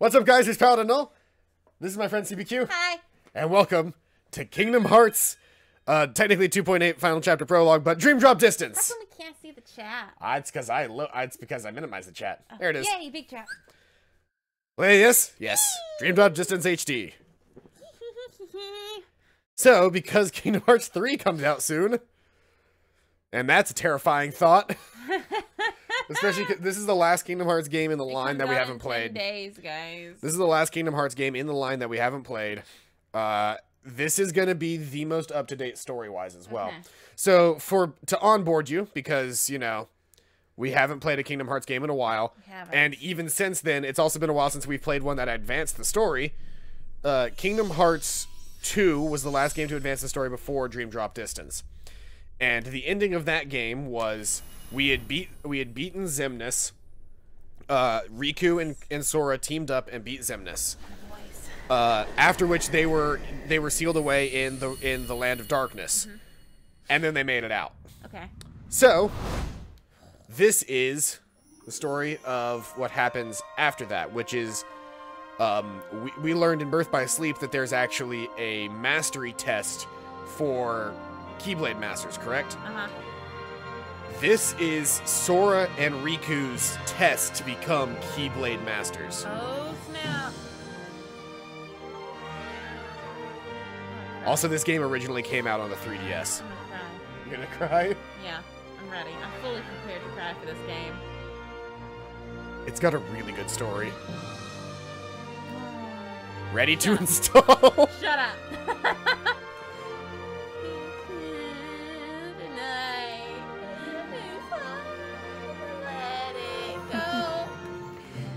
What's up, guys? It's Paladin Null. This is my friend CBQ. Hi. And welcome to Kingdom Hearts. Technically 2.8 final chapter prologue, but Dream Drop Distance. How come we can't see the chat? It's because I minimized the chat. There it is. Yay, big chat. Well, yes. Dream Drop Distance HD. So, because Kingdom Hearts 3 comes out soon, and that's a terrifying thought. Especially because this is the last Kingdom Hearts game in the line that we haven't played. 10 days, guys. This is the last Kingdom Hearts game in the line that we haven't played. This is going to be the most up-to-date story-wise as well. Okay. So, to onboard you, because, you know, we haven't played a Kingdom Hearts game in a while. We haven't. And even since then, it's also been a while since we've played one that advanced the story. Kingdom Hearts 2 was the last game to advance the story before Dream Drop Distance. And the ending of that game was we had beaten Xemnas. Riku and Sora teamed up and beat Xemnas. After which they were sealed away in the land of darkness. Mm-hmm. And then they made it out. Okay. So this is the story of what happens after that, which is we learned in Birth by Sleep that there's actually a mastery test for Keyblade Masters, correct? Uh-huh. This is Sora and Riku's test to become Keyblade Masters. Oh, snap. Also, this game originally came out on the 3DS. I'm gonna cry. You're gonna cry? Yeah, I'm ready. I'm fully prepared to cry for this game. It's got a really good story. Ready to install? Shut up.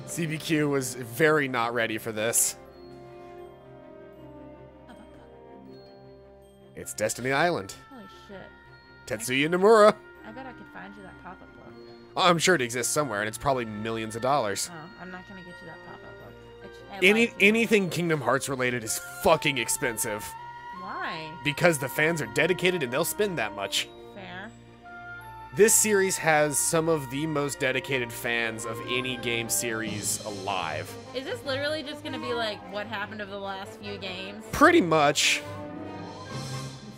CBQ was very not ready for this. It's Destiny Island. Holy shit. Tetsuya Nomura. I bet I could find you that pop-up book. I'm sure it exists somewhere, and it's probably millions of dollars. Oh, I'm not gonna get you that pop-up book. Anything Kingdom Hearts related is fucking expensive. Why? Because the fans are dedicated and they'll spend that much. Fair. This series has some of the most dedicated fans of any game series alive. Is this literally just gonna be like what happened over the last few games? Pretty much.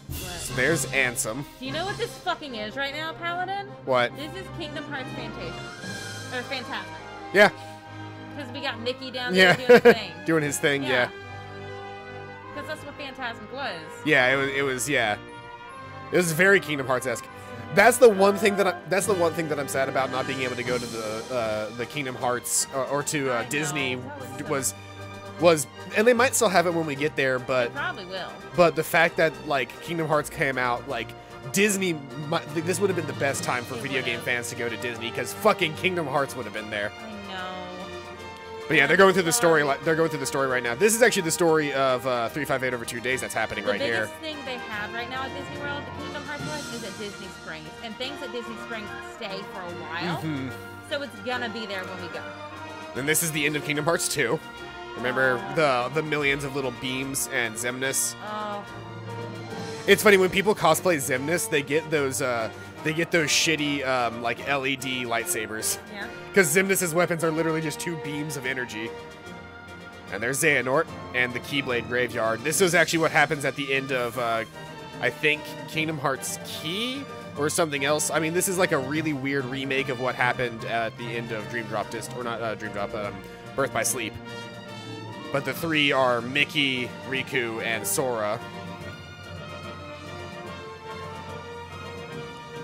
What? There's Ansem. Do you know what this fucking is right now, Paladin? What? This is Kingdom Hearts Fantasia. Or Phantasm. Yeah. Because we got Mickey down there doing his thing. Doing his thing, yeah. Because that's what Phantasm was. Yeah, it was yeah. It was very Kingdom Hearts-esque. That's the one thing that I'm sad about not being able to go to the Kingdom Hearts or to Disney was, and they might still have it when we get there, but They probably will. But the fact that like Kingdom Hearts came out, like Disney, this would have been the best time for video game fans to go to Disney because fucking Kingdom Hearts would have been there. I know. But yeah, they're going through the story. They're going through the story right now. This is actually the story of 358 over 2 days that's happening right here. The biggest thing they have right now at Disney World, the Kingdom Hearts wise, is at Disney Springs, and things at Disney Springs stay for a while. Mm-hmm. So it's gonna be there when we go. And this is the end of Kingdom Hearts 2. Remember the millions of little beams and Xemnas? Oh. It's funny when people cosplay Xemnas, they get those shitty like LED lightsabers. Yeah. Because Xemnas' weapons are literally just 2 beams of energy. And there's Xehanort and the Keyblade Graveyard. This is actually what happens at the end of I think Kingdom Hearts Key or something else. I mean, this is like a really weird remake of what happened at the end of Dream Drop Birth by Sleep. But the 3 are Mickey, Riku, and Sora.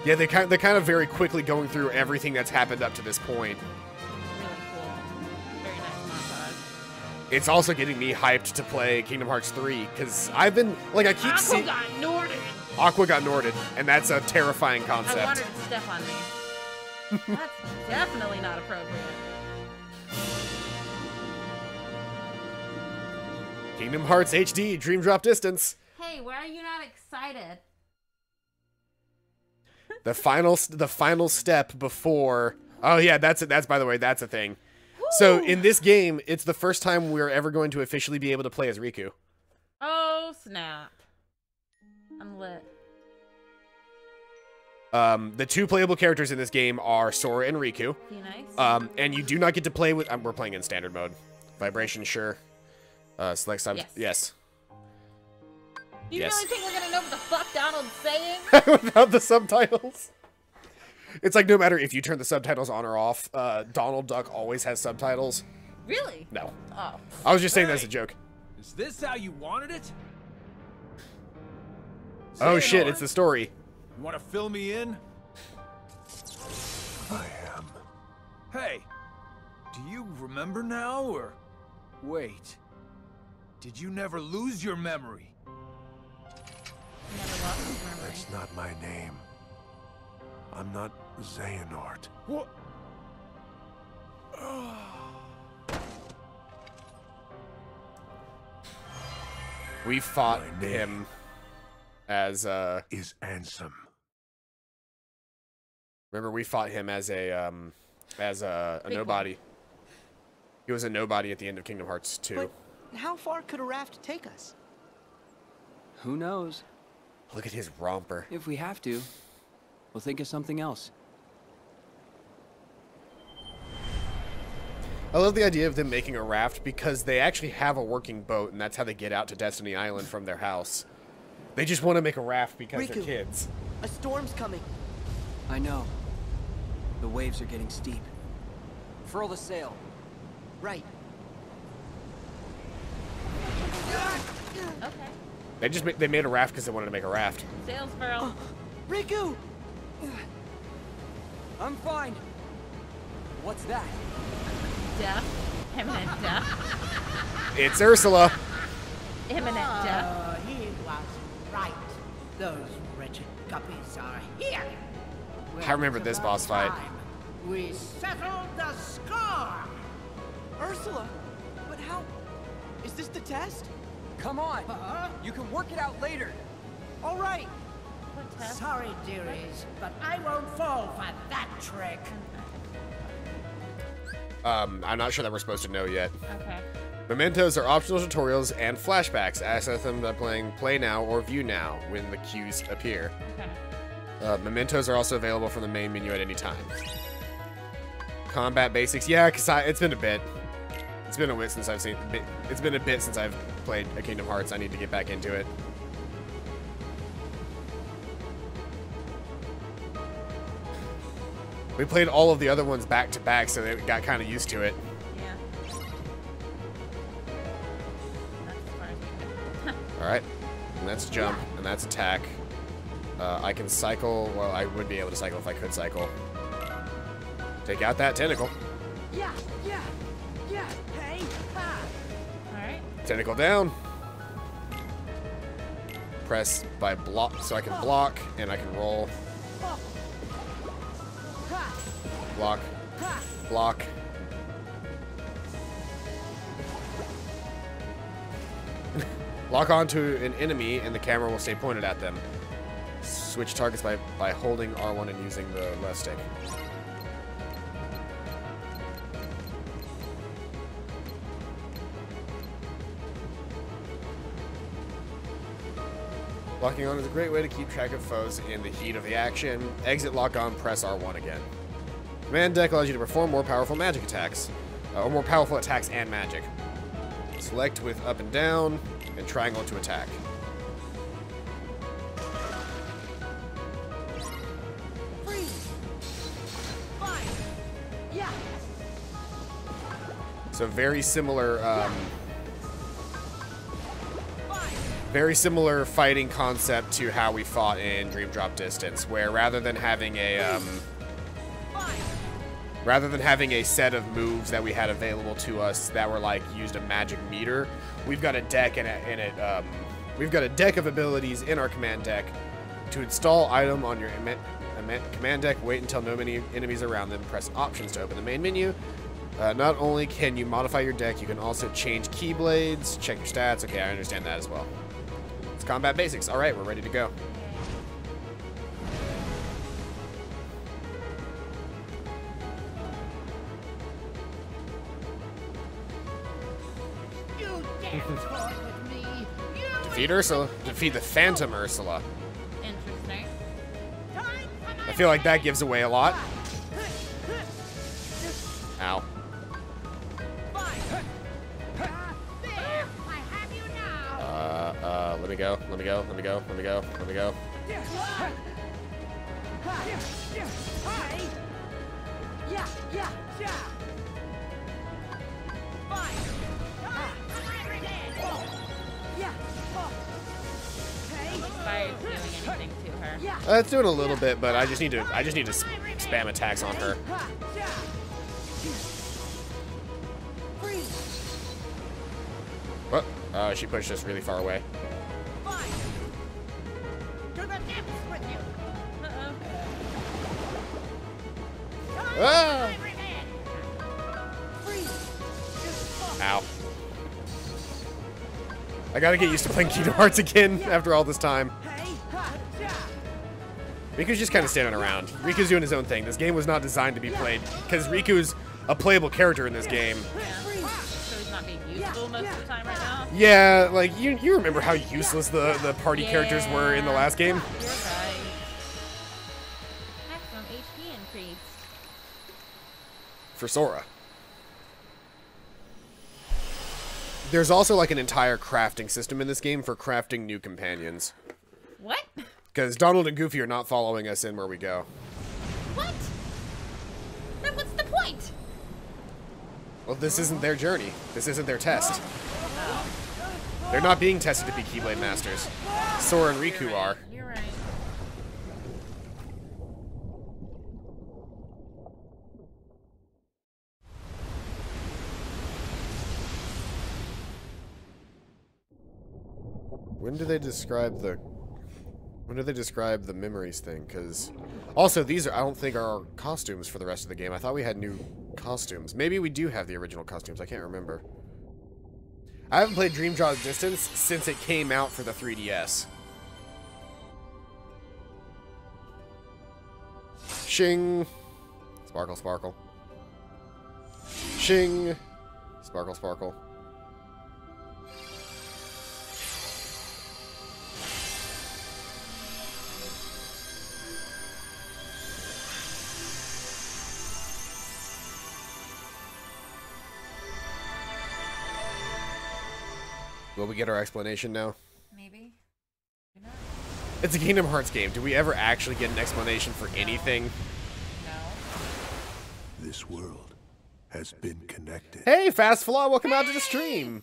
Yeah, they're kind of very quickly going through everything that's happened up to this point. Really cool. Very nice montage. It's also getting me hyped to play Kingdom Hearts 3, because I've been, like, I keep seeing... Aqua got Norded! Aqua got Norded, and that's a terrifying concept. I wanted to step on me. That's definitely not appropriate. Kingdom Hearts HD, Dream Drop Distance. Hey, why are you not excited? The final step before... Oh yeah, that's by the way, that's a thing. Woo! So in this game, it's the first time we're ever going to officially be able to play as Riku. Oh, snap. I'm lit. The 2 playable characters in this game are Sora and Riku. Be nice. And you do not get to play with... we're playing in standard mode. Vibration, sure. Select sub. Yes. Do you really think we're gonna know what the fuck Donald's saying? Without the subtitles. It's like no matter if you turn the subtitles on or off, Donald Duck always has subtitles. Really? No. Oh. I was just saying that as a joke. Is this how you wanted it? Oh shit, it's the story. You want to fill me in? I am. Hey, do you remember now, or... Wait. Did you never lose your memory? Never lost his memory. That's not my name. I'm not Xehanort. What? We fought My name him as is Ansem. remember we fought him as a nobody. He was a nobody at the end of Kingdom Hearts 2. But how far could a raft take us? Who knows? Look at his romper. If we have to, we'll think of something else. I love the idea of them making a raft because they actually have a working boat, and that's how they get out to Destiny Island from their house. They just want to make a raft because they're Riku, kids. A storm's coming. I know. The waves are getting steep. Furl the sail. Right. Okay. They made a raft because they wanted to make a raft. Sails furl. Riku! I'm fine. What's that? Death. Imminent death. It's Ursula. Imminent death. Oh, he was right. Those wretched guppies are here. I remember It's this about boss fight. time we settled the score. Ursula! But how... Is this the test? Come on. You can work it out later. All right. What test? Sorry, dearies, but I won't fall for that trick. I'm not sure that we're supposed to know yet. Okay. Mementos are optional tutorials and flashbacks. Access them by playing Play Now or View Now when the cues appear. Okay. Mementos are also available from the main menu at any time. Combat basics, yeah, because it's been a bit. It's been a bit since I've seen. It's been a bit since I've played a Kingdom Hearts. I need to get back into it. We played all of the other ones back to back, so they got kind of used to it. Yeah. That's as far as we go. All right, and that's jump, and that's attack. I can cycle. Well, I would be able to cycle if I could cycle. Take out that tentacle. Yeah, hey, ha! Alright. Tentacle down. Press by block, so I can block, and I can roll. Block. Block. Lock onto an enemy, and the camera will stay pointed at them. Switch targets by holding R1 and using the left stick. Locking on is a great way to keep track of foes in the heat of the action. Exit lock on, press R1 again. Command deck allows you to perform more powerful magic attacks, or more powerful attacks and magic. Select with up and down, and triangle to attack. Freeze! Fire! Yeah! So very similar, Fire! very similar fighting concept to how we fought in Dream Drop Distance, where rather than having a set of moves that we had available to us that were like used a magic meter, we've got a deck we've got a deck of abilities in our command deck. To install item on your command deck, wait until no many enemies are around them. Press options to open the main menu. Not only can you modify your deck, you can also change keyblades, check your stats. Okay, I understand that as well. It's combat basics. All right, we're ready to go. You dare toy with me? You Defeat Ursula. Defeat the Phantom Ursula. Interesting. I feel like that gives away a lot. Ow. let me go. Let me go. Let me go. Let me go. Let me go. Fire's doing anything to her. It's doing a little bit, but I just need to spam attacks on her. What? She pushed us really far away. Ah! Ow. I gotta get used to playing Kingdom Hearts again after all this time. Riku's just kind of standing around. Riku's doing his own thing. This game was not designed to be played, because Riku's a playable character in this game. Yeah. So he's not being useful most of the time right now? Yeah, like, you remember how useless the party characters were in the last game? You're right. Maximum HP increase. For Sora. There's also like an entire crafting system in this game for crafting new companions. What? Because Donald and Goofy are not following us in where we go. What? Then what's the point? Well, this isn't their journey. This isn't their test. They're not being tested to be Keyblade Masters. Sora and Riku are. You're right. When do they describe the memories thing? Because also these are, I don't think, are our costumes for the rest of the game. I thought we had new costumes. Maybe we do have the original costumes. I can't remember. I haven't played Dream Drop Distance since it came out for the 3DS. Shing. Sparkle, sparkle. Shing. Sparkle, sparkle. Will we get our explanation now? Maybe. Maybe not. It's a Kingdom Hearts game. Do we ever actually get an explanation for anything? No. This world has been connected. Hey, Fast Flaw, welcome out to the stream.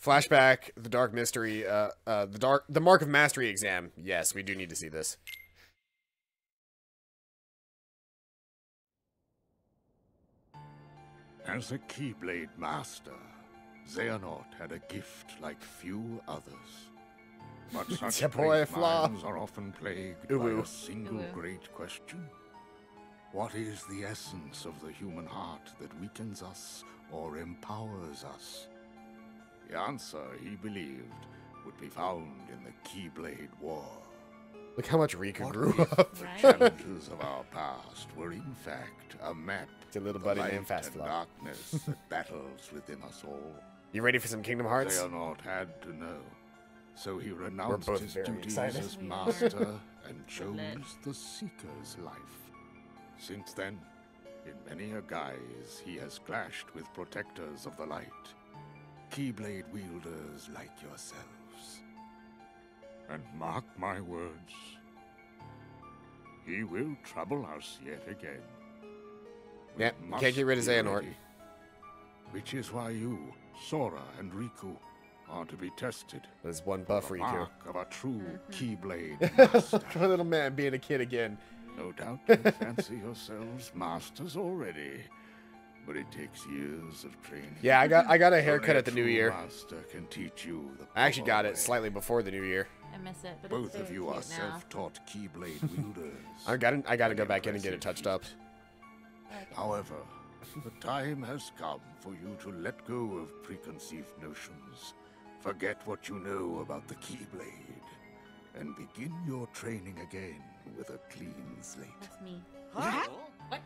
Flashback, the Dark Mystery, the Mark of Mastery exam. Yes, we do need to see this. As a Keyblade Master, Xehanort had a gift like few others. But such your boy, great Flaw. minds are often plagued Ooh, by ooh. a single great question. What is the essence of the human heart that weakens us or empowers us? The answer, he believed, would be found in the Keyblade War. Look how much Riku What grew if up. the challenges of our past were in fact a map It's a little of buddy light named Fast and Flaw. darkness that battles within us all? You ready for some Kingdom Hearts? Xehanort had to know. So he renounced both his very duties excited. as master and chose Lit. the Seeker's life. Since then, in many a guise, he has clashed with protectors of the light. Keyblade wielders like yourselves. And mark my words, he will trouble us yet again. We Yeah, must can't get rid of be Xehanort. ready. Which is why you, Sora and Riku, are to be tested. There's one buff The Riku. mark of a true Keyblade master. My little man being a kid again. No doubt you fancy yourselves masters already, but it takes years of training. Yeah, I got a haircut Only at the a new true year. master can teach you the I actually got proper it way. slightly before the new year. I miss it, but Both it's of very you cute are now. self-taught Keyblade wielders. I gotta go An back in and get it impressive touched up. feat. However, the time has come for you to let go of preconceived notions, forget what you know about the Keyblade, and begin your training again with a clean slate. That's me. Huh? What?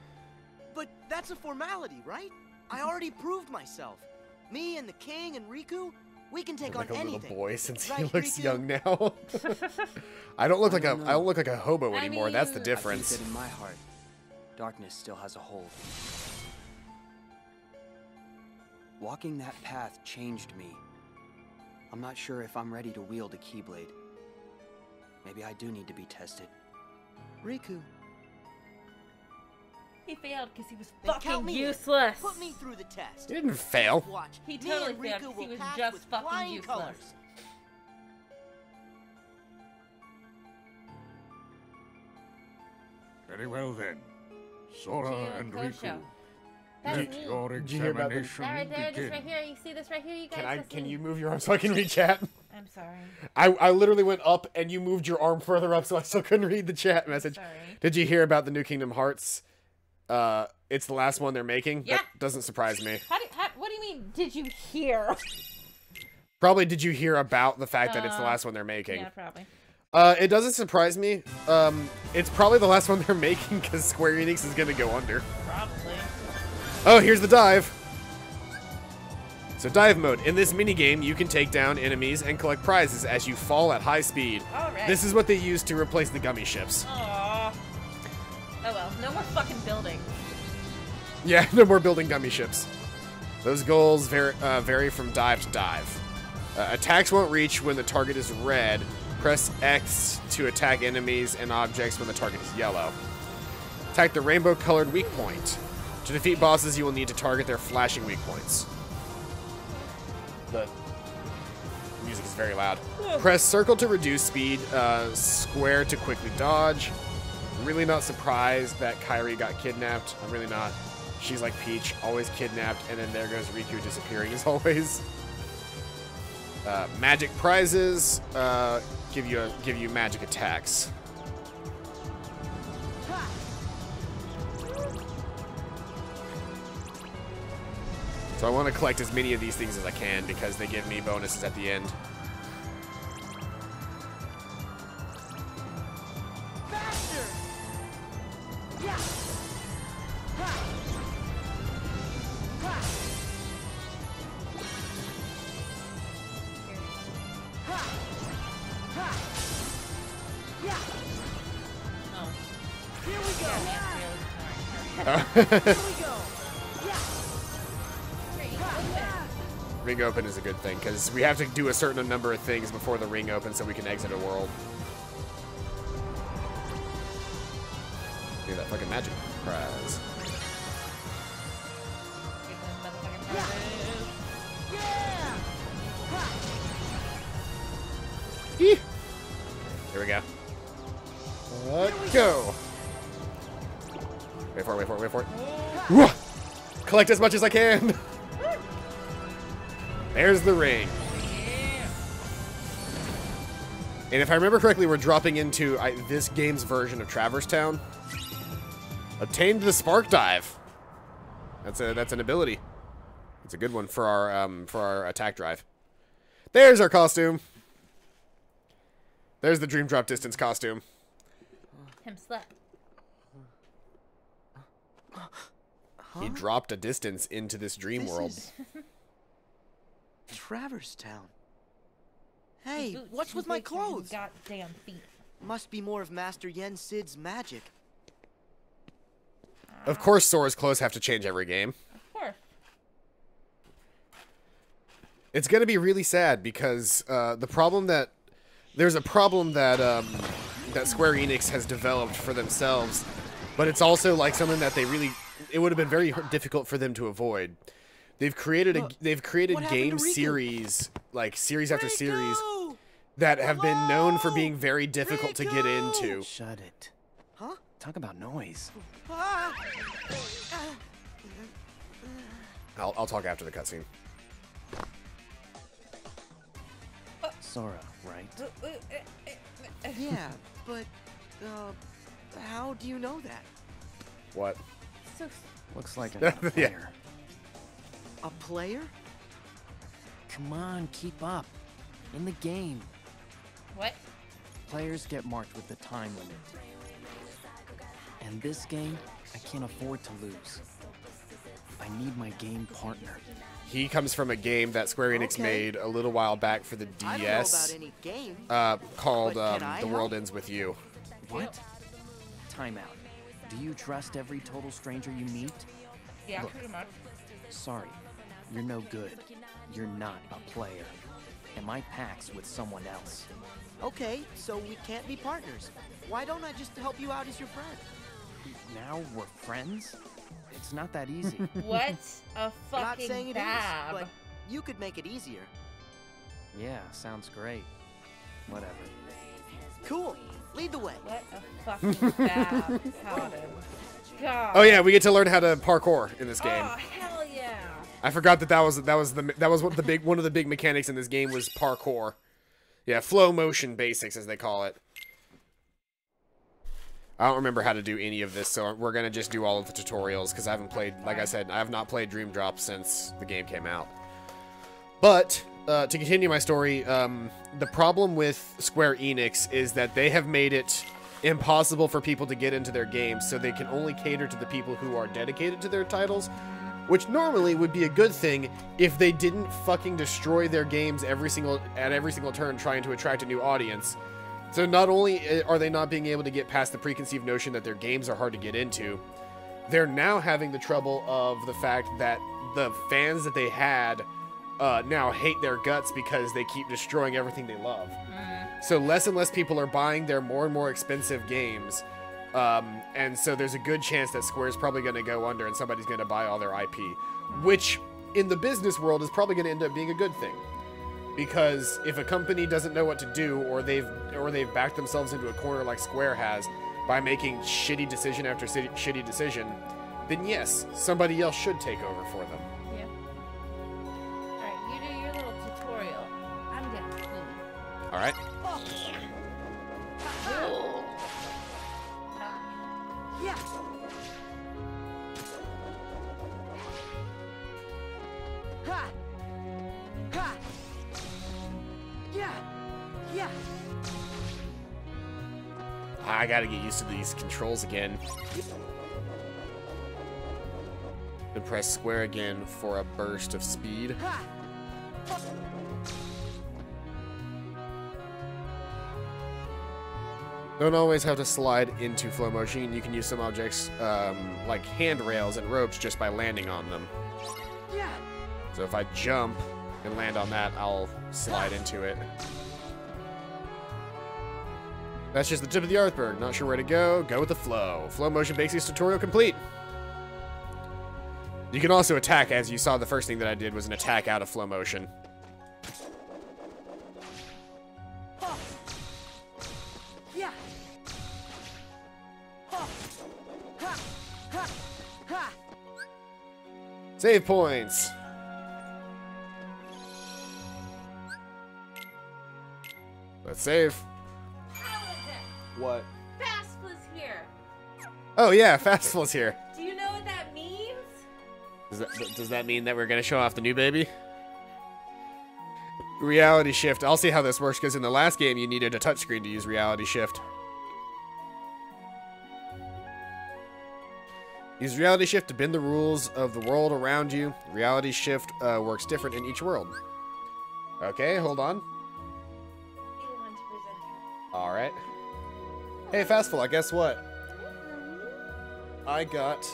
But that's a formality, right? I already proved myself. Me and the king and Riku, we can take Like on a anything. little boy since he Right, looks Riku? young now. I don't look like don't I know. don't look like a hobo I anymore. That's the mean- I difference. think that in my heart, darkness still has a hold. Walking that path changed me. I'm not sure if I'm ready to wield a Keyblade. Maybe I do need to be tested. Riku, He failed because he was then count fucking me in. useless. Put me through the test. You didn't fail. Watch. He Me totally and failed Riku 'cause he will was pass just with fucking flying useless. colors. Very well then. Sora and Riku, Kosho. That's let me. your Did you hear about this? examination That right there, begin. this right here. You see this right here, you guys? That's Can me. you move your arm so I can read chat? I'm sorry. I literally went up and you moved your arm further up so I still couldn't read the chat message. Sorry. Did you hear about the new Kingdom Hearts? It's the last one they're making. Yeah. That doesn't surprise me. What do you mean, did you hear? Probably did you hear about the fact that it's the last one they're making? Yeah, probably. It doesn't surprise me. It's probably the last one they're making because Square Enix is gonna go under. Probably. Oh, here's the dive. So dive mode. In this minigame, you can take down enemies and collect prizes as you fall at high speed. Alright. This is what they use to replace the gummy ships. Aww. Oh well, no more fucking building. Yeah, no more building gummy ships. Those goals vary from dive to dive. Attacks won't reach when the target is red. Press X to attack enemies and objects when the target is yellow. Attack the rainbow-colored weak point. To defeat bosses, you will need to target their flashing weak points. The music is very loud. Press circle to reduce speed, square to quickly dodge. I'm really not surprised that Kairi got kidnapped. I'm really not. She's like Peach, always kidnapped, and then there goes Riku disappearing as always. Magic prizes give you magic attacks. So I want to collect as many of these things as I can because they give me bonuses at the end. Faster! Yeah! Ha! Ha! Ha! Ha! Yeah! Oh. Here we go! Yeah. Here we go! Yeah! Ring open is a good thing because we have to do a certain number of things before the ring opens so we can exit a world. Do that fucking magic prize. Give them motherfucking prizes. Yeah! Ha! Here we go. Let's go. Wait for it, wait for it, wait for it. Whoa! Collect as much as I can. There's the ring. And if I remember correctly, we're dropping into this game's version of Traverse Town. Obtained the Spark Dive. That's an ability. It's a good one for our attack drive. There's our costume. There's the Dream Drop Distance costume. Him slept. He dropped a distance into this dream world. Is Traverse Town. Hey, Boots, what's he with my wakes on his clothes? Goddamn feet. Must be more of Master Yen Sid's magic. Of course, Sora's clothes have to change every game. Of course. It's gonna be really sad because there's a problem that that Square Enix has developed for themselves, but it's also like something that it would have been very difficult for them to avoid. They've created Look, what happened game to Riku? series, like series after series, Riku! that have been known for being Hello? very difficult to get Riku! into. Shut it. Huh? Talk about noise. Ah! I'll talk after the cutscene. Sora, right? Yeah, but, how do you know that? What? So Looks like I'm not a Yeah. player. A player? Come on, keep up. In the game, what? players get marked with the time limit. And this game, I can't afford to lose. I need my game partner. He comes from a game that Square Enix Okay. made a little while back for the I don't know DS. about any game. Called But can I The World help? Ends With You. What? Time out. Do you trust every total stranger you meet? Yeah, Look. pretty much. Sorry, you're no good. You're not a player. and my pack's with someone else. Okay, so we can't be partners. Why don't I just help you out as your friend? Now we're friends? It's not that easy. What a Not saying fucking it is, bab. but you could make it easier. Yeah, sounds great. Whatever. Cool. Lead the way. What a fucking bab. Paladin. God. Oh yeah, we get to learn how to parkour in this game. Oh, hell yeah. I forgot that was one of the big mechanics in this game was parkour. Yeah, flow motion basics as they call it. I don't remember how to do any of this, so we're gonna just do all of the tutorials because I haven't played, like I said, I have not played Dream Drop since the game came out. But to continue my story, the problem with Square Enix is that they have made it impossible for people to get into their games, so they can only cater to the people who are dedicated to their titles, which normally would be a good thing if they didn't fucking destroy their games at every single turn trying to attract a new audience. So not only are they not being able to get past the preconceived notion that their games are hard to get into, they're now having the trouble of the fact that the fans that they had now hate their guts because they keep destroying everything they love. So less and less people are buying their more and more expensive games, and so there's a good chance that Square's probably going to go under and somebody's going to buy all their IP, which in the business world is probably going to end up being a good thing. Because if a company doesn't know what to do, or they've backed themselves into a corner like Square has by making shitty decision after shitty decision, then yes, somebody else should take over for them. Yeah. Alright, you do your little tutorial. I'm gonna pee. Alright. Yeah. Ha. Ha. Yeah. Yeah. I gotta get used to these controls again. And press square again for a burst of speed. Ha. Don't always have to slide into flow motion. You can use some objects like handrails and ropes just by landing on them. Yeah. So if I jump and land on that, I'll slide into it. That's just the tip of the iceberg. Not sure where to go. Go with the flow. Flow motion basics tutorial complete. You can also attack, as you saw the first thing that I did was an attack out of flow motion. Yeah. Ha. Ha. Ha. Ha. Save points. Let's save. What? Fastful's here. Oh yeah, Fastful's here. Do you know what that means? Does that mean that we're gonna show off the new baby? Reality shift. I'll see how this works because in the last game you needed a touchscreen to use reality shift. Use reality shift to bend the rules of the world around you. Reality shift works different in each world. Okay, hold on. All right. Hey, Fastful, guess what? I got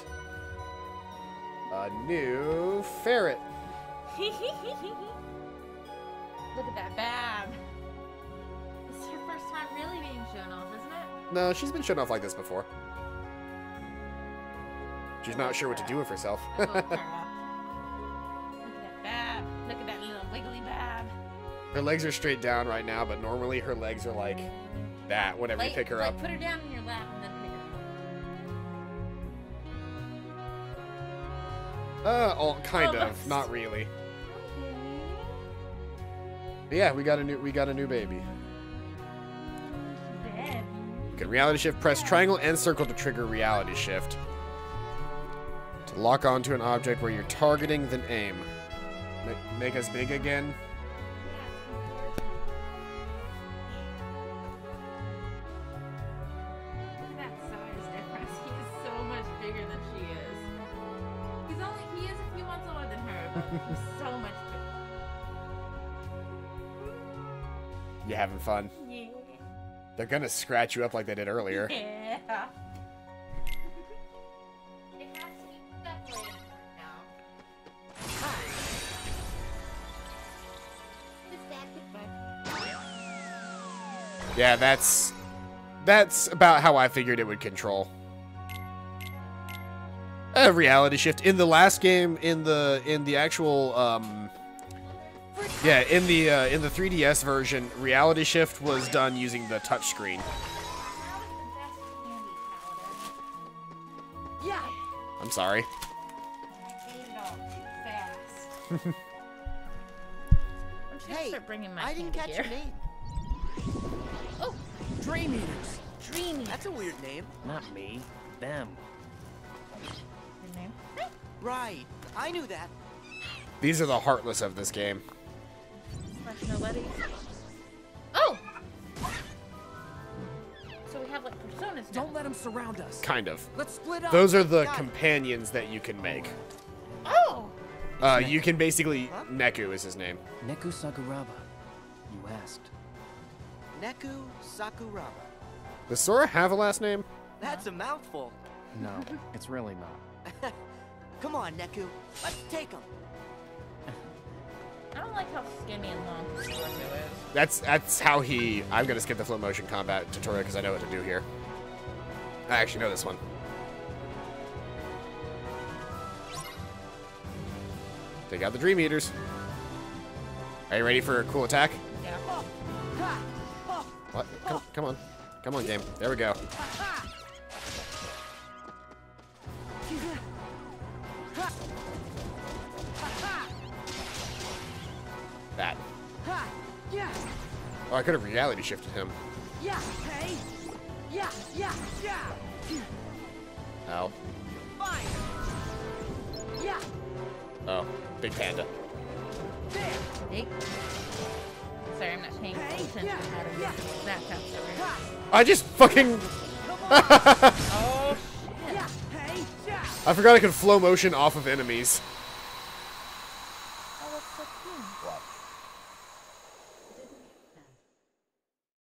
a new ferret. Look at that bab. This is your first time really being shown off, isn't it? No, she's been shown off like this before. She's not sure what to do with herself. Look at that bab. Look at that little wiggly bab. Her legs are straight down right now, but normally her legs are like that whenever you pick her up. Put her down in your lap and then pick her up. Kind of, Almost. not really. But yeah, we got a new baby. Baby. Okay, reality shift. Press triangle and circle to trigger reality shift. To lock onto an object where you're targeting, then aim. Make us big again. Look at that size difference. He is so much bigger than she is. He is a few months older than her, but he's so much bigger. You having fun? Yeah. They're gonna scratch you up like they did earlier. Yeah. It has to be separated now. Is that goodbye? Yeah, that's about how I figured it would control. A reality shift in the last game, in the actual yeah, in the 3DS version, reality shift was done using the touchscreen. Yeah. I'm sorry. I ate it all too fast. I'm just gonna Hey, start bringing my I didn't candy catch here. your name. Oh, Dream Eaters. Dreamy. That's a weird name. Not me. Them. Your name? Right. I knew that. These are the heartless of this game. Slash nobody. Oh! So we have like personas now. Don't let them surround us. Kind of. Let's split up. Those are the companions that you can make. Oh! You can basically... Neku is his name. Neku Sakuraba. You asked. Neku Sakuraba. Does Sora have a last name? That's a mouthful. No, it's really not. Come on, Neku. Let's take him. I don't like how skinny and long Sora is. That's how he... I'm going to skip the flow motion combat tutorial because I know what to do here. I actually know this one. Take out the Dream Eaters. Are you ready for a cool attack? Yeah. What? Come on. Come on, game. There we go. That. Oh, I could have reality shifted him. Yeah, hey. Yeah, yeah, yeah. Ow. Fire. Yeah, Oh, big panda. there. Hey. Sorry, I'm not paying attention to how to yeah. Snapchat over. I just fucking... Oh, shit. Yeah, hey, yeah. I forgot I could flow motion off of enemies. Oh, that's so cute. What?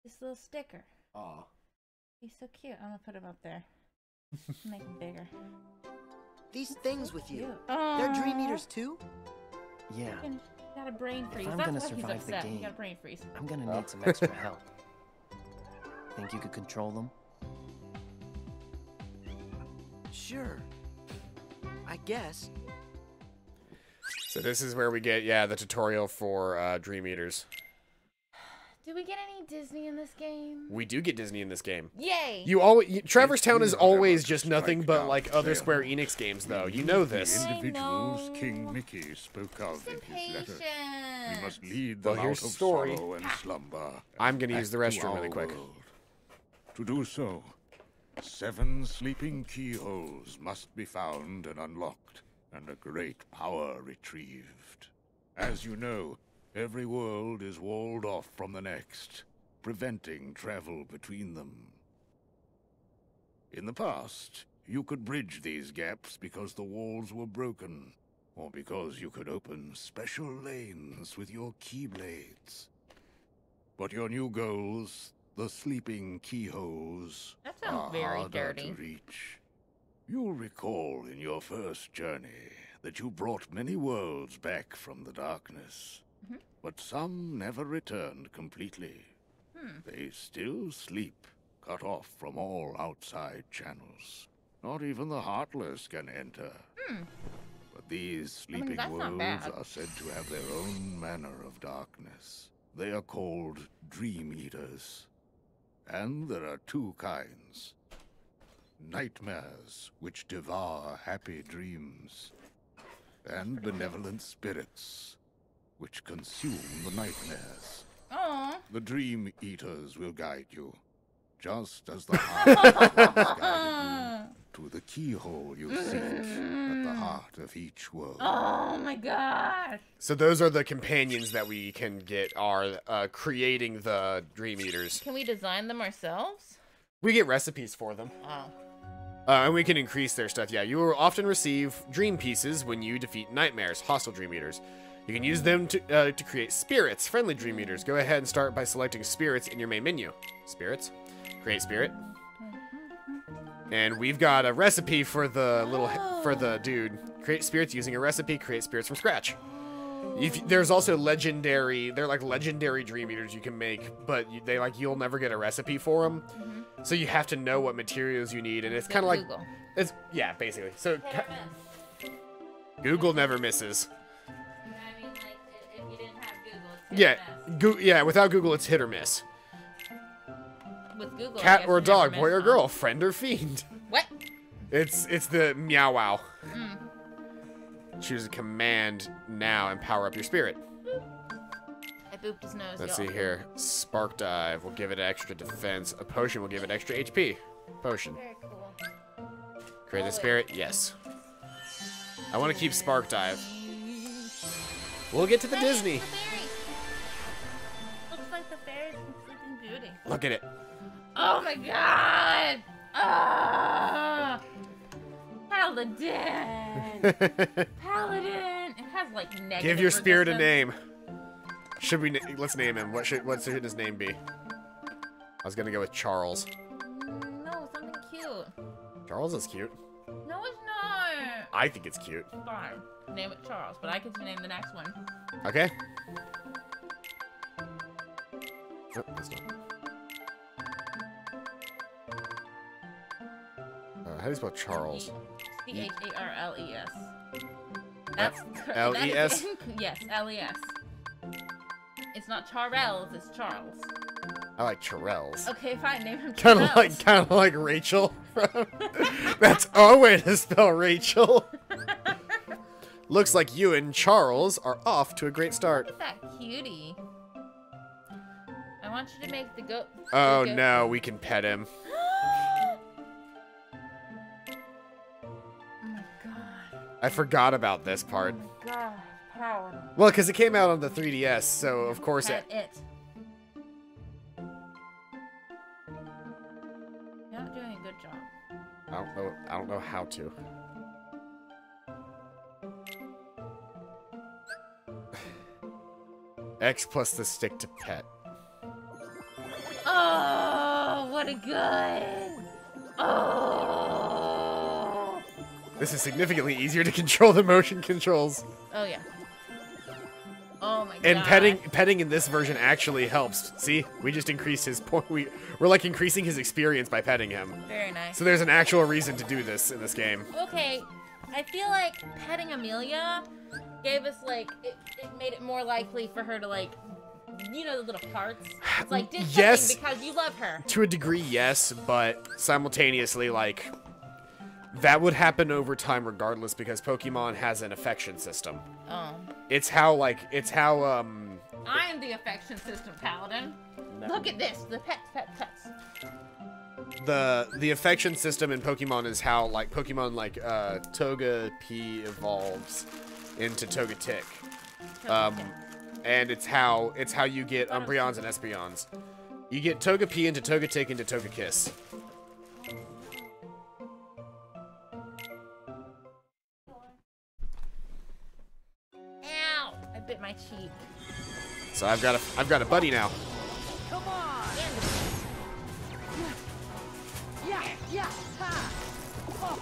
This little sticker. Aw. He's so cute. I'm gonna put him up there. Make him bigger. These things with you. Cute. They're Dream Aw. Eaters too? Yeah, Fucking got a brain freeze. I'm That's gonna why he's survive the upset. He game. got a brain freeze. I'm gonna need some extra help. Think you could control them? Sure. I guess. So this is where we get, yeah, the tutorial for Dream Eaters. Do we get any Disney in this game? We do get Disney in this game. Yay! Traverse Town is If you always ever just strike nothing but down like other Xehanort, Square Enix games, though. You know The this. individuals know. King Mickey spoke of Some in his letter. patience. We must lead Well, them here's out of the story. sorrow and slumber. I'm gonna use the back to restroom really our quick. world. To do so, 7 sleeping keyholes must be found and unlocked, and a great power retrieved. As you know, every world is walled off from the next, preventing travel between them. In the past, you could bridge these gaps because the walls were broken, or because you could open special lanes with your keyblades. But your new goals, the sleeping keyholes, That sounds are very harder dirty. to reach. You'll recall in your first journey that you brought many worlds back from the darkness, but some never returned completely. They still sleep, cut off from all outside channels. Not even the Heartless can enter. But these sleeping that's not worlds bad. are said to have their own manner of darkness. They are called Dream Eaters. And there are 2 kinds. Nightmares, which devour happy dreams. And benevolent spirits, which consume the nightmares. Aw. The Dream Eaters will guide you, just as the heart guided you to the keyhole you seek at the heart of each world. Oh my gosh. So those are the companions that we can get, are creating the Dream Eaters. Can we design them ourselves? We get recipes for them. Oh. And we can increase their stuff. Yeah, you will often receive dream pieces when you defeat nightmares, hostile Dream Eaters. You can use them to create spirits, friendly Dream Eaters. Go ahead and start by selecting spirits in your main menu. Spirits. Create spirit. And we've got a recipe for the for the dude. Create spirits using a recipe. Create spirits from scratch. There's also legendary. They're like legendary dream eaters you can make, but you'll never get a recipe for them. So you have to know what materials you need, and it's kind of like Google. yeah, basically. So Hit or miss. Google never misses. I mean, like, if you didn't have Google, it's hit or miss. Yeah, without Google, it's hit or miss. With Google, I Cat guess or you never dog, miss boy or one. girl, friend or fiend. What? It's the meow wow. Choose a command now and power up your spirit. I booped his nose. Let's y'all. see here. Spark dive will give it extra defense. A potion will give it extra HP. Potion. Very cool. Create the spirit? Yes. I want to keep spark dive. We'll get to the Disney. The fairy. Looks like the fairies from Sleeping Beauty. Look at it. Oh my god! Ah! Paladin! Paladin! It has like negative Give your spirit a resistance. name. Let's name him. What should his name be? I was gonna go with Charles. No, something cute. Charles is cute. No, it's not. I think it's cute. Fine. Name it Charles, but I get to name the next one. Okay. Oh, that's not. How do you spell Charles? C-H-A-R-L-E-S. That's L-E-S? Yes, L-E-S. It's not Charles, it's Charles. I like Charles. Okay, fine, name him Kind Charles. of like Rachel. That's our way to spell Rachel. Looks like you and Charles are off to a great start. Look at that cutie. I want you to make the goat. Oh the goat. no, we can pet him. Oh my god. I forgot about this part. Oh my god. Power. Well, because it came out on the 3DS, so of course Pet it. You're not doing a good job. I don't know how to. X plus the stick to pet. Oh, what a good. Oh. This is significantly easier to control than motion controls. Oh yeah. Oh my god. And petting in this version actually helps. See, we just increased his point. We're like increasing his experience by petting him. Very nice. So there's an actual reason to do this in this game. Okay, I feel like petting Amelia gave us like it made it more likely for her to like, you know, the little parts. It's like did something Yes. because you love her. To a degree, yes, but simultaneously, like, that would happen over time regardless because Pokemon has an affection system. Oh. It's how I am the affection system, Paladin. Look at this, the pets. the affection system in Pokemon is how, like, Pokemon like Togepi evolves into Togetic. And it's how you get Umbreons and Espeons. You get Togepi into Togetic into Togekiss. Ow! I bit my cheek. So I've got a buddy now. Come on! Yeah, yeah, ha! Oh.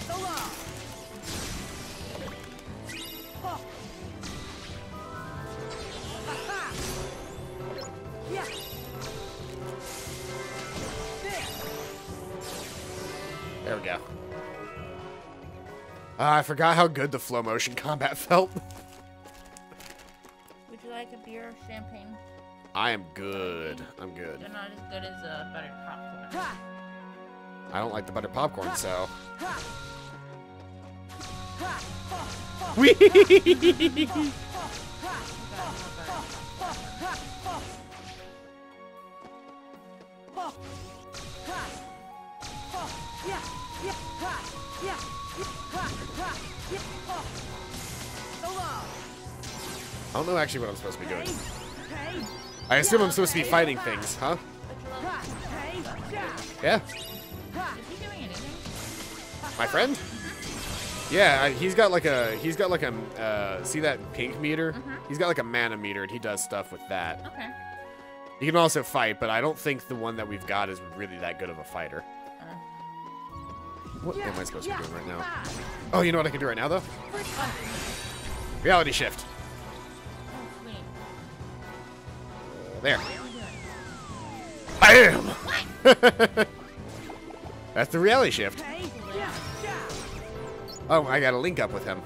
So long! Oh. Ha-ha! Yeah! There we go. I forgot how good the flow motion combat felt. Would you like a beer or champagne? I am good. I'm good. They're not as good as buttered popcorn. Ha! I don't like the buttered popcorn, so. Ha! Ha! Whee! Yeah, yeah, ha! Yeah, ha! Ha! Yeah, oh. So long! I don't know actually what I'm supposed to be doing. Hey! I assume I'm supposed to be fighting things, huh? Ha! Hey! Yeah! Yeah. Ha! Is he doing anything? My friend? Yeah, he's got like a see that pink meter? He's got like a mana meter and he does stuff with that. Okay. He can also fight, but I don't think the one that we've got is really that good of a fighter. What am I supposed to be doing right now? Oh, you know what I can do right now, though? Reality shift. Oh, sweet. There. Bam! That's the reality shift. Oh, I gotta link up with him.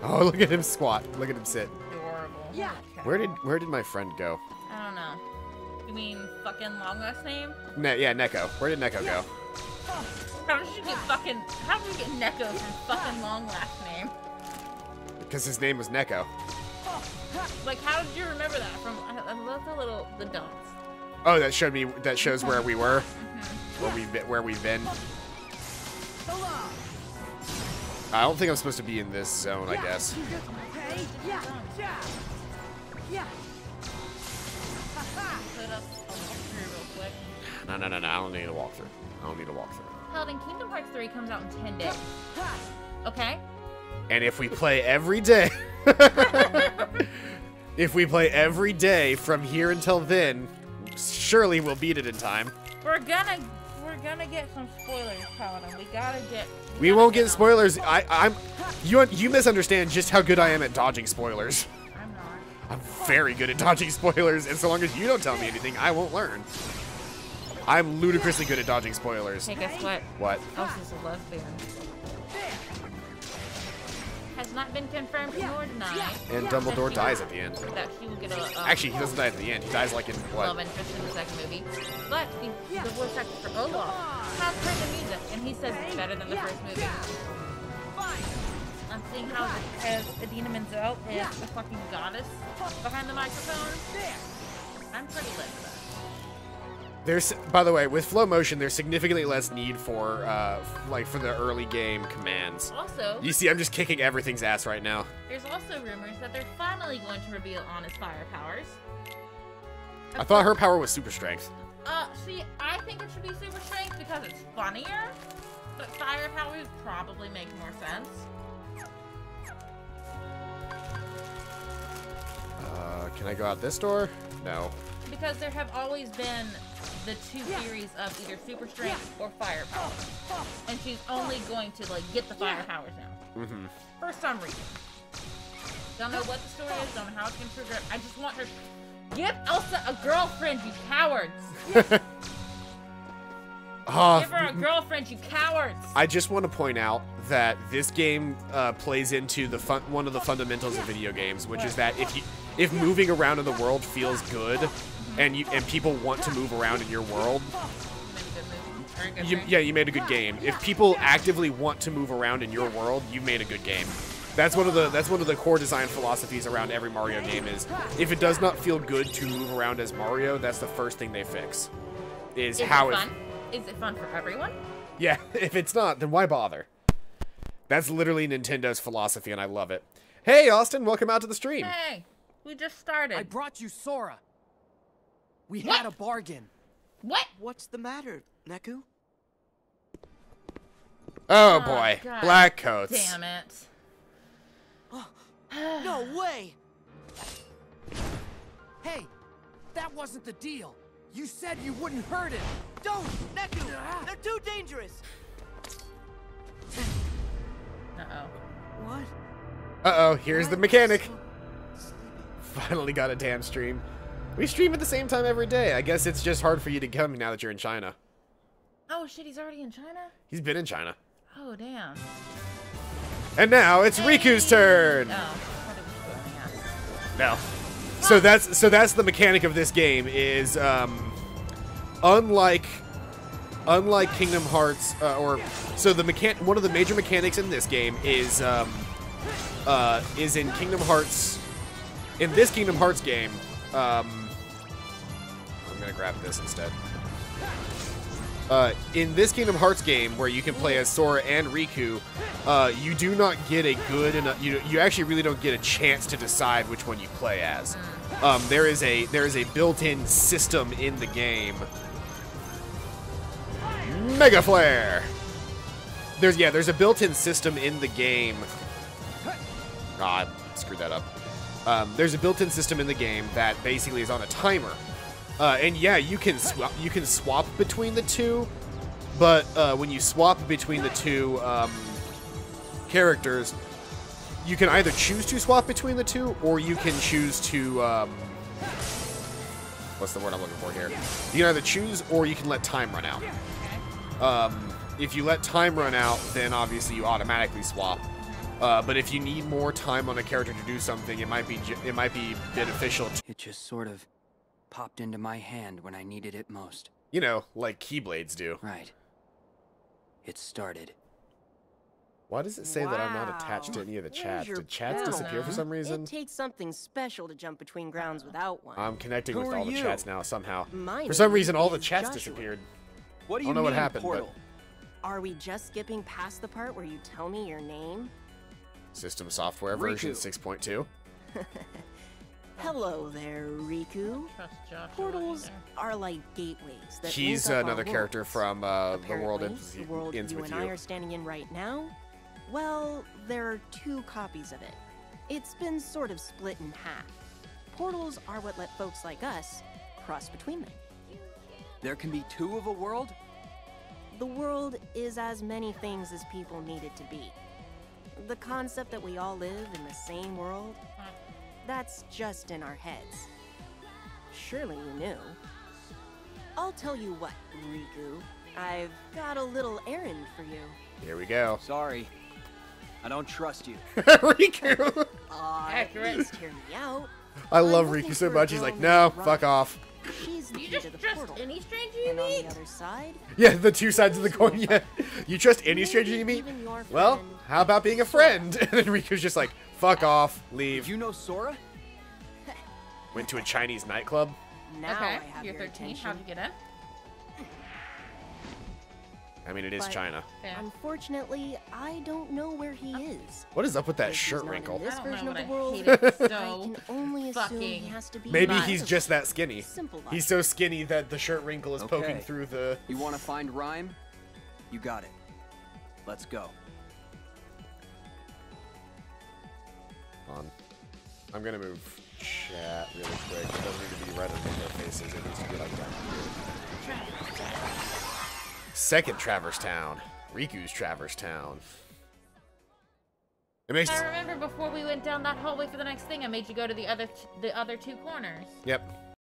Oh, look at him squat. Look at him sit. Adorable. Yeah. Where did my friend go? I don't know. You mean fucking long last name? Yeah, Neko. Where did Neko go? How did you get fucking? How did you get Neko from fucking long last name? Because his name was Neko. Like, how did you remember that from? I love the dots. Oh, that shows where we were, where we've been. I don't think I'm supposed to be in this zone. I guess. Put up a walkthrough real quick. No. I don't need a walkthrough. I don't need a walkthrough. Paladin, Kingdom Hearts 3 comes out in 10 days. Okay? And if we play every day, if we play every day from here until then, surely we'll beat it in time. We're gonna get some spoilers, Paladin. We won't get spoilers. You misunderstand just how good I am at dodging spoilers. I'm not. I'm very good at dodging spoilers, and so long as you don't tell me anything, I won't learn. I'm ludicrously good at dodging spoilers. Hey, guess what? What? Elsie's a lesbian. Has not been confirmed nor denied. And Dumbledore dies at the end. That she will get a Actually, he doesn't die at the end. He dies like in what? love interest in the second movie. But the voice actor for Olaf has heard the music, and he says it's better than the first movie. I'm seeing how as Idina Menzel is a fucking goddess behind the microphone. I'm pretty lit for that. There's, by the way, with flow motion, there's significantly less need for, for the early game commands. Also, You see, I'm just kicking everything's ass right now. there's also rumors that they're finally going to reveal Anna's fire powers. I thought her power was super strength. See, I think it should be super strength because it's funnier, but fire powers probably make more sense. Can I go out this door? No. Because there have always been the two theories of either super strength or fire power. And she's only going to, like, get the fire powers now. Mm-hmm. For some reason. Don't know what the story is, don't know how it's going to progress. I just want her... Give Elsa a girlfriend, you cowards! Give her a girlfriend, you cowards! I just want to point out that this game plays into the one of the fundamentals of video games, which is that if moving around in the world feels good, and people want to move around in your world, you made a good game. If people actively want to move around in your world, you made a good game. That's one of the core design philosophies around every Mario game is if it does not feel good to move around as Mario, that's the first thing they fix. Is how it fun? Is it fun for everyone? Yeah, if it's not, then why bother? That's literally Nintendo's philosophy, and I love it. Hey, Austin, welcome out to the stream. Hey, we just started. I brought you Sora. We What? had a bargain. What? What's the matter, Neku? Oh boy, God black coats. Damn it. No way! Hey, that wasn't the deal. You said you wouldn't hurt him. Don't! Neku! They're too dangerous! Uh-oh. What? Uh-oh, here's the mechanic. Finally got a damn stream. We stream at the same time every day. I guess it's just hard for you to come now that you're in China. Oh shit, he's already in China? He's been in China. Oh, damn. And now it's Riku's turn. Oh, I thought it was going, No. yeah. So that's the mechanic of this game is unlike Kingdom Hearts one of the major mechanics in this game is in Kingdom Hearts. In this Kingdom Hearts game, I'm gonna grab this instead. In this Kingdom Hearts game, where you can play as Sora and Riku, you do not get a good enough. You actually really don't get a chance to decide which one you play as. There is a built-in system in the game. Mega Flare. There's a built-in system in the game. I screwed that up. There's a built-in system in the game that basically is on a timer. And yeah, you can swap between the two, but when you swap between the two characters, you can either choose to swap between the two, or you can choose to, what's the word I'm looking for here? You can either choose, or you can let time run out. If you let time run out, then obviously you automatically swap. But if you need more time on a character to do something, it might be beneficial. It just sort of popped into my hand when I needed it most. You know, like Keyblades do. Right. It started. Why does it say that I'm not attached to any of the chats? Did chats disappear for some reason? It takes something special to jump between grounds without one. I'm connecting Who with are all the you? chats now somehow. My For some name reason, all the is chats Joshua. disappeared. What do I you don't know what mean, happened, portal? Are we just skipping past the part where you tell me your name? System software version Riku. 6.2. Hello there, Riku. Trust Joshua Portals either. are like gateways that He's link up another our character worlds. from the world Apparently, the world ends you with and I you. are standing in right now, well, there are 2 copies of it. It's been sort of split in half. Portals are what let folks like us cross between them. There can be 2 of a world? The world is as many things as people need it to be. The concept that we all live in the same world, that's just in our heads. Surely you knew. I'll tell you what, Riku. I've got a little errand for you. Here we go. Sorry. I don't trust you. Riku! At Accurate. least hear me out. I love I'm looking Riku so for a much. He's girl like, no, named fuck Ryan. off. She's the You key just to the trust portal. any stranger you And on meet? the other side, Yeah, the two sides of the coin. Yeah, you trust any stranger you meet? even your Well, friend how about being a friend? And then Riku's just like, fuck off, leave. You know Sora? Went to a Chinese nightclub. now Okay, I have you're your 13. attention. How'd you get in? I mean, it is But- China. Yeah. Unfortunately, I don't know where he is. What is up with that If he's shirt not wrinkle? In this I don't know, version of but the I world, hate it I so can only assume fucking he has to be. Maybe Nice. he's just that skinny. Simple He's life. so skinny that the shirt wrinkle is poking Okay. through the... You want to find Rhyme? You got it. Let's go. on. I'm gonna move chat really quick. It doesn't need to be right under their faces. It needs to be like down here. Second Traverse Town. Riku's Traverse Town. It makes... I remember before we went down that hallway for the next thing, I made you go to the other 2 corners. Yep.